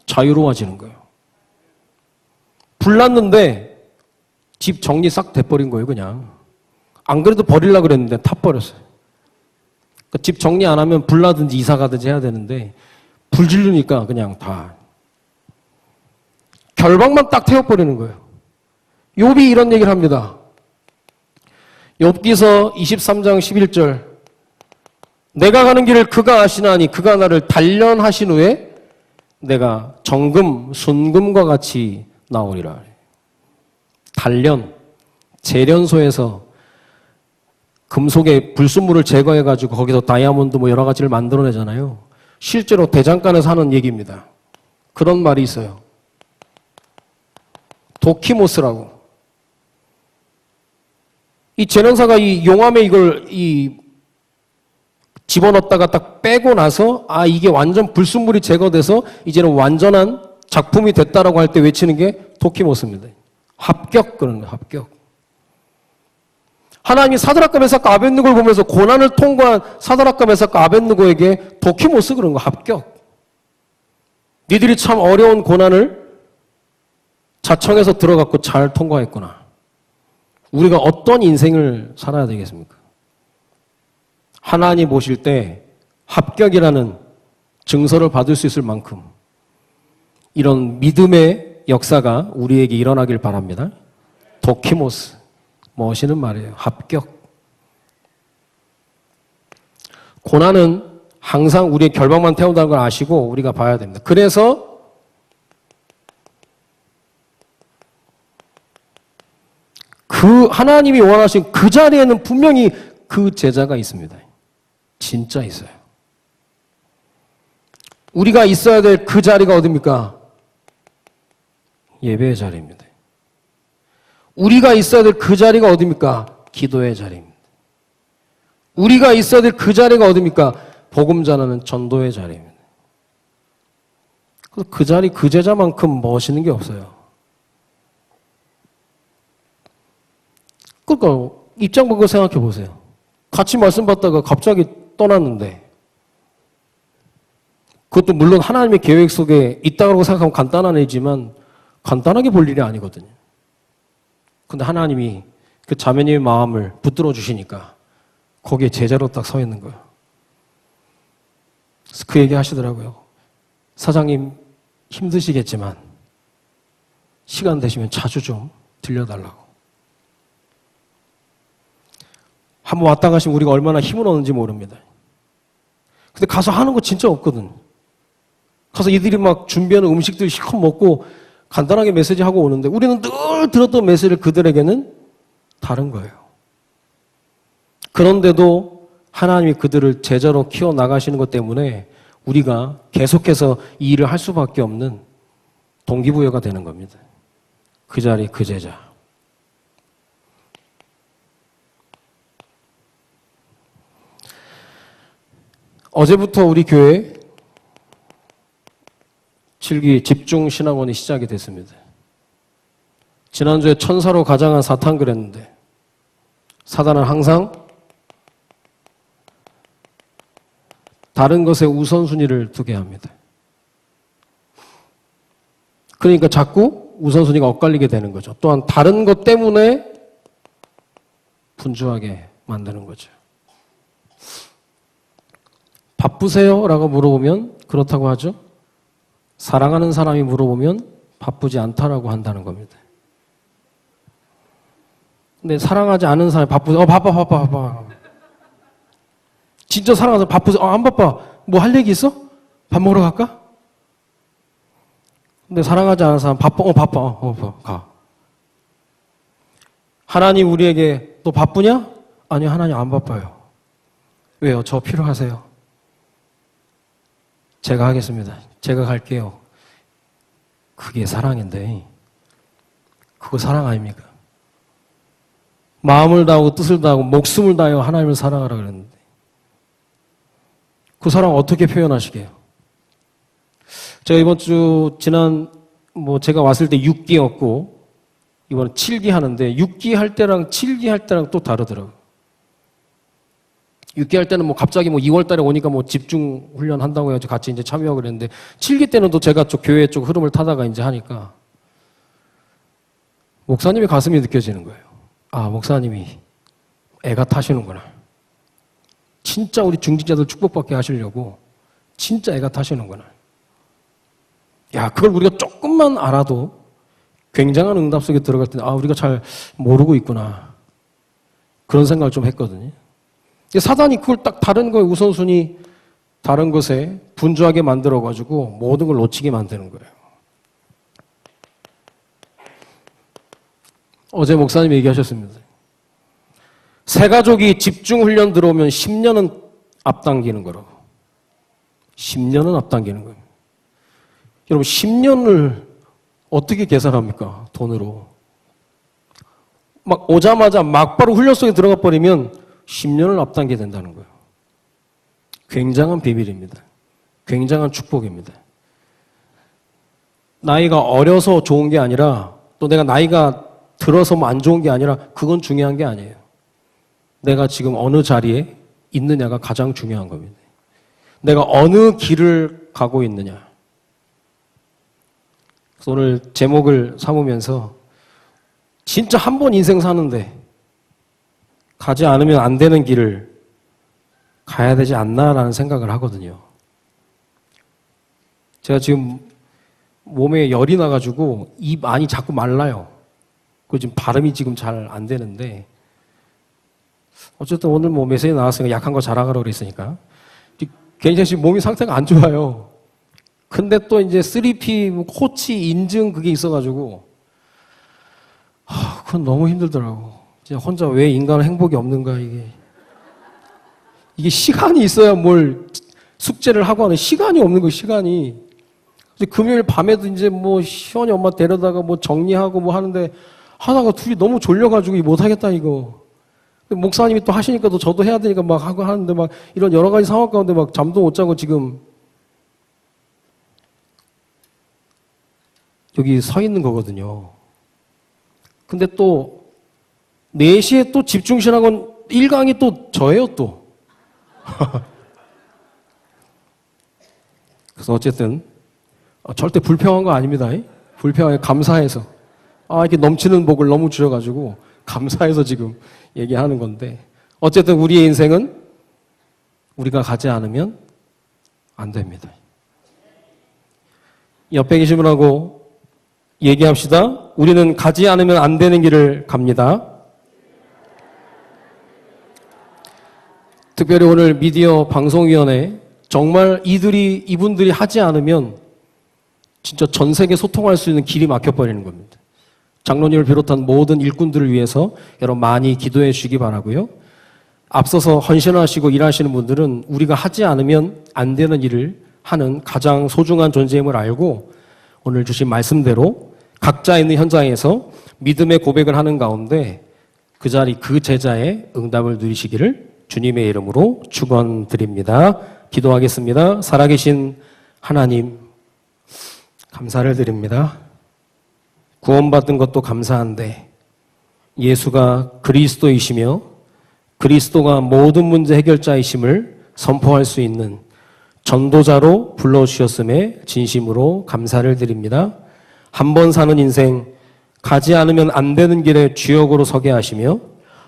S2: 자유로워지는 거예요. 불났는데 집 정리 싹 돼버린 거예요, 그냥. 안 그래도 버리려고 그랬는데 타버렸어요. 그러니까 집 정리 안 하면 불나든지 이사 가든지 해야 되는데 불 지르니까 그냥 다. 결박만 딱 태워버리는 거예요. 욥이 이런 얘기를 합니다. 욥기서 23장 11절. 내가 가는 길을 그가 아시나니 그가 나를 단련하신 후에 내가 정금, 순금과 같이 나오리라. 단련, 재련소에서 금속의 불순물을 제거해가지고 거기서 다이아몬드 뭐 여러 가지를 만들어내잖아요. 실제로 대장간에서 하는 얘기입니다. 그런 말이 있어요. 도키모스라고. 이 재련사가 이 용암에 이걸 집어넣었다가 딱 빼고 나서 이게 완전 불순물이 제거돼서 이제는 완전한 작품이 됐다라고 할 때 외치는 게 도키모스입니다. 합격 그런 거 합격. 하나님이 사드락과 메삭과 아벳느고를 보면서 고난을 통과한 사드락과 메삭과 아벳느고에게 도키모스 그런 거 합격. 니들이 참 어려운 고난을 자청해서 들어갔고 잘 통과했구나. 우리가 어떤 인생을 살아야 되겠습니까? 하나님 보실 때 합격이라는 증서를 받을 수 있을 만큼 이런 믿음의 역사가 우리에게 일어나길 바랍니다. 도키모스, 멋있는 말이에요. 합격. 고난은 항상 우리의 결박만 태운다는 걸 아시고 우리가 봐야 됩니다. 그래서 그 하나님이 원하신 그 자리에는 분명히 그 제자가 있습니다. 진짜 있어요. 우리가 있어야 될 그 자리가 어딥니까? 예배의 자리입니다. 우리가 있어야 될 그 자리가 어딥니까? 기도의 자리입니다. 우리가 있어야 될 그 자리가 어딥니까? 복음 전하는 전도의 자리입니다. 그래서 그 자리, 그 제자만큼 멋있는 게 없어요. 그러니까 입장 보고 생각해 보세요. 같이 말씀 받다가 갑자기 떠났는데 그것도 물론 하나님의 계획 속에 있다고 생각하면 간단한 일이지만 간단하게 볼 일이 아니거든요. 근데 하나님이 그 자매님의 마음을 붙들어 주시니까 거기에 제자로 딱 서 있는 거예요. 그래서 그 얘기 하시더라고요. 사장님 힘드시겠지만 시간 되시면 자주 좀 들려달라고. 한번 왔다 가시면 우리가 얼마나 힘을 얻는지 모릅니다. 근데 가서 하는 거 진짜 없거든. 가서 이들이 막 준비하는 음식들 실컷 먹고 간단하게 메시지 하고 오는데 우리는 늘 들었던 메시지를 그들에게는 다른 거예요. 그런데도 하나님이 그들을 제자로 키워나가시는 것 때문에 우리가 계속해서 이 일을 할 수밖에 없는 동기부여가 되는 겁니다. 그 자리, 그 제자. 어제부터 우리 교회 7기 집중신학원이 시작이 됐습니다. 지난주에 천사로 가장한 사탄 그랬는데 사단은 항상 다른 것에 우선순위를 두게 합니다. 그러니까 자꾸 우선순위가 엇갈리게 되는 거죠. 또한 다른 것 때문에 분주하게 만드는 거죠. 바쁘세요? 라고 물어보면 그렇다고 하죠. 사랑하는 사람이 물어보면 바쁘지 않다라고 한다는 겁니다. 근데 사랑하지 않은 사람이 바쁘세요? 바빠. 진짜 사랑하는 사람 바쁘세요? 안 바빠. 뭐 할 얘기 있어? 밥 먹으러 갈까? 근데 사랑하지 않은 사람 바빠. 가. 하나님 우리에게 너 바쁘냐? 아니요, 하나님 안 바빠요. 왜요? 저 필요하세요. 제가 하겠습니다. 제가 갈게요. 그게 사랑인데 그거 사랑 아닙니까? 마음을 다하고 뜻을 다하고 목숨을 다하여 하나님을 사랑하라 그랬는데 그 사랑 어떻게 표현하시게요? 제가 이번 주 지난 제가 왔을 때 6기였고 이번에 7기 하는데 6기 할 때랑 7기 할 때랑 또 다르더라고요. 6기 할 때는 갑자기 2월 달에 오니까 집중 훈련 한다고 해가지고 같이 이제 참여하고 그랬는데 7기 때는 또 제가 교회 쪽 흐름을 타다가 이제 하니까 목사님의 가슴이 느껴지는 거예요. 아, 목사님이 애가 타시는구나. 진짜 우리 중직자들 축복받게 하시려고 진짜 애가 타시는구나. 야, 그걸 우리가 조금만 알아도 굉장한 응답 속에 들어갈 때 우리가 잘 모르고 있구나. 그런 생각을 좀 했거든요. 사단이 그걸 딱 다른 거에 우선순위 다른 것에 분주하게 만들어가지고 모든 걸 놓치게 만드는 거예요. 어제 목사님이 얘기하셨습니다. 새 가족이 집중훈련 들어오면 10년은 앞당기는 거라고. 10년은 앞당기는 거예요. 여러분 10년을 어떻게 계산합니까? 돈으로. 오자마자 막바로 훈련 속에 들어가 버리면 10년을 앞당기게 된다는 거예요. 굉장한 비밀입니다. 굉장한 축복입니다. 나이가 어려서 좋은 게 아니라 또 내가 나이가 들어서 안 좋은 게 아니라 그건 중요한 게 아니에요. 내가 지금 어느 자리에 있느냐가 가장 중요한 겁니다. 내가 어느 길을 가고 있느냐. 그래서 오늘 제목을 삼으면서 진짜 한 번 인생 사는데 가지 않으면 안 되는 길을 가야 되지 않나라는 생각을 하거든요. 제가 지금 몸에 열이 나가지고 입 안이 자꾸 말라요. 그 지금 발음이 지금 잘 안 되는데 어쨌든 오늘 메시지 나왔으니까 약한 거 자랑하라고 그랬으니까 굉장히 지금 몸이 상태가 안 좋아요. 근데 또 이제 3P 코치 인증 그게 있어가지고 그건 너무 힘들더라고. 진짜 혼자 왜 인간은 행복이 없는가 이게 시간이 있어야 뭘 숙제를 하고 하는 시간이 없는 거예요. 시간이. 금요일 밤에도 이제 시원히 엄마 데려다가 정리하고 하는데 하다가 둘이 너무 졸려가지고 못 하겠다 이거. 목사님이 또 하시니까 또 저도 해야 되니까 하고 하는데 이런 여러 가지 상황 가운데 잠도 못 자고 지금 여기 서 있는 거거든요. 근데 또 4시에 또 집중신학원 1강이 또 저예요 또. 그래서 어쨌든 절대 불평한 거 아닙니다. 불평하게 감사해서 이렇게 넘치는 복을 너무 주셔가지고 감사해서 지금 얘기하는 건데 어쨌든 우리의 인생은 우리가 가지 않으면 안 됩니다. 옆에 계신 분하고 얘기합시다. 우리는 가지 않으면 안 되는 길을 갑니다. 특별히 오늘 미디어 방송위원회 정말 이분들이 하지 않으면 진짜 전 세계 소통할 수 있는 길이 막혀버리는 겁니다. 장로님을 비롯한 모든 일꾼들을 위해서 여러분 많이 기도해 주시기 바라고요. 앞서서 헌신하시고 일하시는 분들은 우리가 하지 않으면 안 되는 일을 하는 가장 소중한 존재임을 알고 오늘 주신 말씀대로 각자 있는 현장에서 믿음의 고백을 하는 가운데 그 자리 그 제자의 응답을 누리시기를 주님의 이름으로 축원드립니다. 기도하겠습니다. 살아계신 하나님 감사를 드립니다. 구원받은 것도 감사한데 예수가 그리스도이시며 그리스도가 모든 문제 해결자이심을 선포할 수 있는 전도자로 불러주셨음에 진심으로 감사를 드립니다. 한 번 사는 인생 가지 않으면 안 되는 길에 주역으로 서게 하시며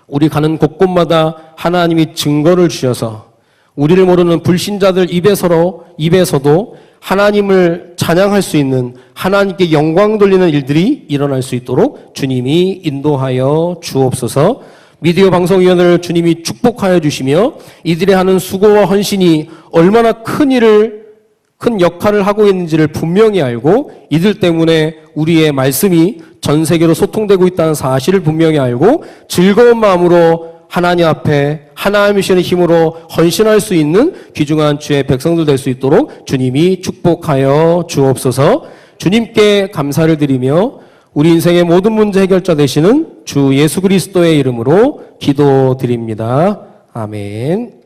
S2: 우리 가는 곳곳마다 하나님이 증거를 주셔서 우리를 모르는 불신자들 입에서도 하나님을 찬양할 수 있는, 하나님께 영광 돌리는 일들이 일어날 수 있도록 주님이 인도하여 주옵소서. 미디어 방송위원회를 주님이 축복하여 주시며 이들이 하는 수고와 헌신이 얼마나 큰 역할을 하고 있는지를 분명히 알고, 이들 때문에 우리의 말씀이 전 세계로 소통되고 있다는 사실을 분명히 알고 즐거운 마음으로 하나님 앞에 하나님의 신의 힘으로 헌신할 수 있는 귀중한 주의 백성들 될 수 있도록 주님이 축복하여 주옵소서. 주님께 감사를 드리며 우리 인생의 모든 문제 해결자 되시는 주 예수 그리스도의 이름으로 기도드립니다. 아멘.